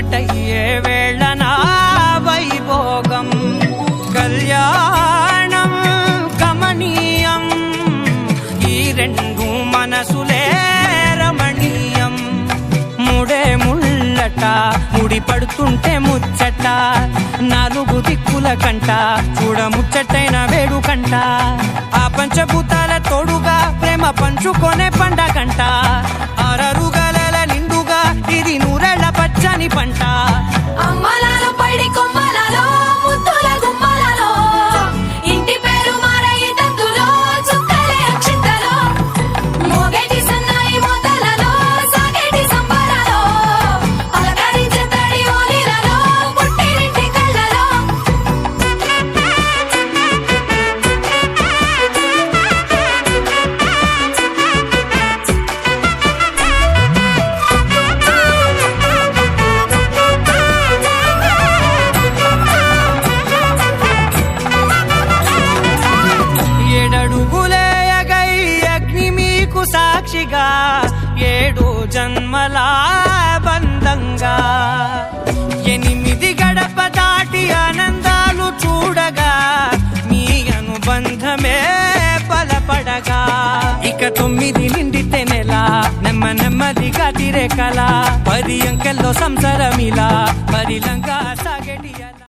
ఒక్కటయ్యే వేళ నా వైభోగం కళ్యాణం కమనీయం ఈ రెండు మనసులే రమణీయం ముడే ముళ్ళట ముడి పడుతుంటే ముచ్చట నాలుగు దిక్కుల కంట చూడ ముచ్చటైన వేడుకంట ఆ పంచభూతాల తోడుగా ప్రేమ పంచుకొనే పండగంట ఆరరుగల నిండుగా ఇది నూరెళ్ళ పచ్చని పంట అమ్మలాలో పైడి కొమ్మలలో ముద్దుల గుమ్మలలో ఇంటి పేరు మారయి తందులో చుక్కలే అక్షింతలో మోగేటి సన్నాయి మోతలలో సాగేటి సంబరాలో అలకరించే తడి ఓలిలలో పుట్టినింటి కళ్ళలో ఏడడుగులేయగై అగ్ని మీకు సాక్షిగా 7 జన్మల బంధంగా 8 గడప దాటి ఆనందాలు చూడగా మీ అనుబంధమే బలపడగా ఇక 9 నిండితే నెల నెమ్మదిగా తిరే కల 10 అంకెల్లో సంసారమిలా పరిలంగా